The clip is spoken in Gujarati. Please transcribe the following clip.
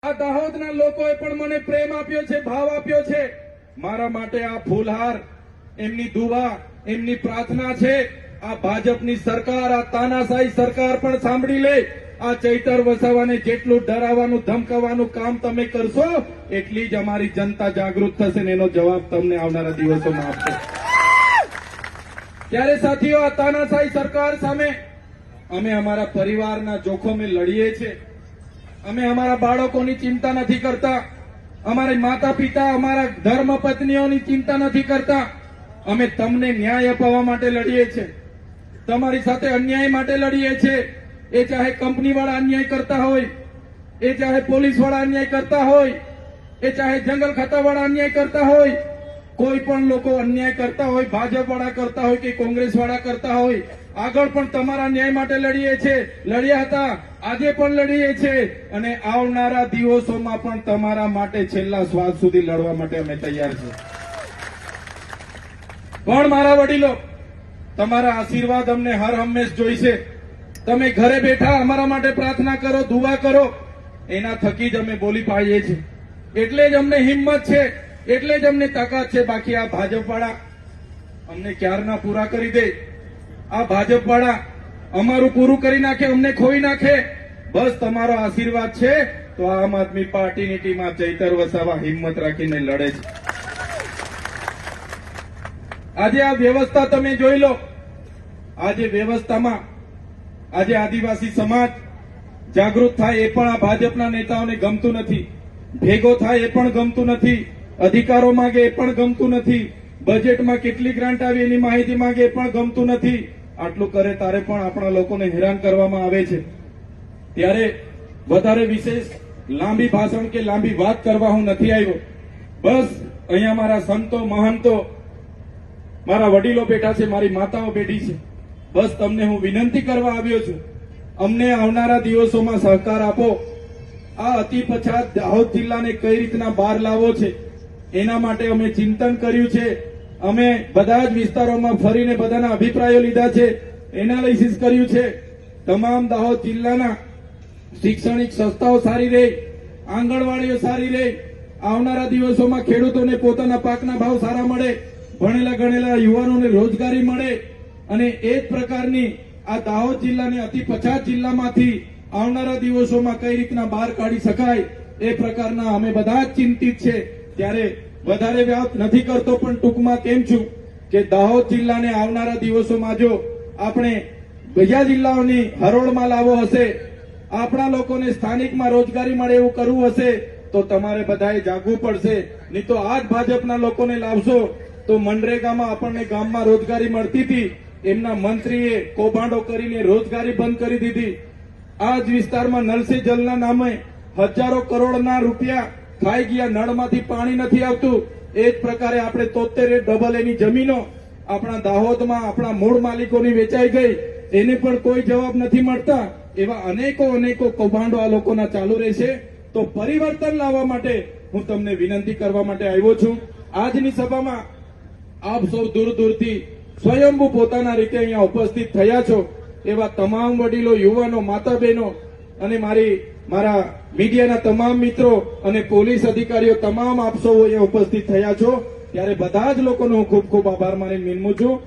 આ દાહોદના લોકોએ પણ મને પ્રેમ આપ્યો છે, ભાવ આપ્યો છે. મારા માટે આ ફૂલહાર એમની દુઆ, એમની પ્રાર્થના છે. આ ભાજપની સરકાર, આ તાનાશાહી સરકાર પણ સાંભળી લે. આ ચૈતર વસાવાને જેટલું ડરાવવાનું, ધમકાવવાનું કામ તમે કરશો, એટલી જ અમારી જનતા જાગૃત થશે ને એનો જવાબ તમને આવનારા દિવસોમાં આપશે. ત્યારે સાથીઓ, આ તાનાશાહી સરકાર સામે અમે અમારા પરિવારના જોખમે લડીએ છીએ. અમે અમારા બાળકોની ચિંતા નથી કરતા, અમારી માતા પિતા, અમારા ધર્મપત્નીઓની ચિંતા નથી કરતા. અમે તમને ન્યાય અપાવવા માટે લડીએ છીએ, તમારી સાથે અન્યાય માટે લડીએ છીએ. એ ચાહે કંપનીવાળા અન્યાય કરતા હોય, એ ચાહે પોલીસવાળા અન્યાય કરતા હોય, એ ચાહે જંગલ ખાતાવાળા અન્યાય કરતા હોય, કોઈ પણ લોકો અન્યાય કરતા હોય, ભાજપવાળા કરતા હોય કે કોંગ્રેસવાળા કરતા હોય, આગળ પણ તમારા ન્યાય માટે લડીએ છીએ, લડ્યા હતા, આજે પણ લડીએ છીએ અને આવનારા દિવસોમાં પણ તમારા માટે છેલ્લા શ્વાસ સુધી લડવા માટે અમે તૈયાર છીએ. પણ મારા વડીલો, તમારા આશીર્વાદ અમને હર હંમેશ જોઈશે. તમે ઘરે બેઠા અમારા માટે પ્રાર્થના કરો, દુઆ કરો, એના થકી જ અમે બોલી પાડીએ છીએ. એટલે જ અમને હિંમત છે, એટલે જ અમને તાકાત છે. બાકી આ ભાજપવાળા અમને ક્યારના પૂરા કરી દે. આ ભાજપવાળા અમારું પૂરું કરી નાખે, અમને ખોઈ નાખે. બસ તમારો આશીર્વાદ છે તો આમ આદમી પાર્ટીની ટીમ આ ચૈતર વસાવા હિંમત રાખીને લડે છે. આજે આ વ્યવસ્થા તમે જોઈ લો. આજે વ્યવસ્થામાં આજે આદિવાસી સમાજ જાગૃત થાય એ પણ આ ભાજપના નેતાઓને ગમતું નથી. ભેગો થાય એ પણ ગમતું નથી. અધિકારો માંગે એ પણ ગમતું નથી. બજેટમાં કેટલી ગ્રાન્ટ આવી એની માહિતી માંગે એ પણ ગમતું નથી. આટલું કરે તારે પણ આપણા લોકોને હેરાન કરવામાં આવે છે. ત્યારે વધારે વિશેષ લાંબી ભાષણ કે લાંબી વાત કરવા હું નથી આવ્યો. બસ અહીંયા મારા સંતો, મહંતો, મારા વડીલો બેઠા છે, મારી માતાઓ બેઠી છે. બસ તમને હું વિનંતી કરવા આવ્યો છું, અમને આવનારા દિવસોમાં સહકાર આપો. આ અતિ પછાત દાહોદ જિલ્લાને કઈ રીતના બહાર લાવવો છે એના માટે અમે ચિંતન કર્યું છે. અમે બધા જ વિસ્તારોમાં ફરીને બધાના અભિપ્રાયો લીધા છે, એનાલિસિસ કર્યું છે. તમામ દાહોદ જિલ્લાના શૈક્ષણિક સંસ્થાઓ સારી રહે, આંગણવાડીઓ સારી રહે, આવનારા દિવસોમાં ખેડૂતોને પોતાના પાકના ભાવ સારા મળે, ભણેલા ગણેલા યુવાનોને રોજગારી મળે અને એ જ પ્રકારની આ દાહોદ જિલ્લાને અતિ પછાત જિલ્લામાંથી આવનારા દિવસોમાં કઈ રીતના બહાર કાઢી શકાય એ પ્રકારના અમે બધા જ ચિંતિત છે. ત્યારે વધારે વાત નથી કરતો, પણ ટૂંકમાં કેમ છું કે દાહોદ જિલ્લાને આવનારા દિવસોમાં જો આપણે બીજા જિલ્લાઓની હરોળમાં લાવવો હશે, આપણા લોકોને સ્થાનિકમાં રોજગારી મળે એવું કરવું હશે તો તમારે બધાએ જાગવું પડશે. નહીં તો આ જ ભાજપના લોકોને લાવશો તો મનરેગામાં આપણને ગામમાં રોજગારી મળતી હતી, એમના મંત્રીએ કૌભાંડો કરીને રોજગારી બંધ કરી દીધી. આ જ વિસ્તારમાં નલ સે જલના નામે હજારો કરોડના રૂપિયા ખાઈ ગયા, નળમાંથી પાણી નથી આવતું. એ જ પ્રકારે આપણે 73 ડબલ એની જમીનો આપણા દાહોદમાં આપણા મૂળ માલિકોની વેચાઈ ગઈ, એને પણ કોઈ જવાબ નથી મળતા. એવા અનેકો કૌભાંડો આ લોકોના ચાલુ રહેશે. તો પરિવર્તન લાવવા માટે હું તમને વિનંતી કરવા માટે આવ્યો છું. આજની સભામાં આપ સૌ દૂર દૂરથી સ્વયંભૂ પોતાના રીતે અહીંયા ઉપસ્થિત થયા છો. એવા તમામ વડીલો, યુવાનો, માતા બહેનો અને મારા મીડિયાના તમામ મિત્રો અને પોલીસ અધિકારીઓ તમામ આપ સૌ અહીંયા ઉપસ્થિત થયા છો. ત્યારે બધા જ લોકોનો હું ખૂબ ખૂબ આભાર માની વિનમું છું.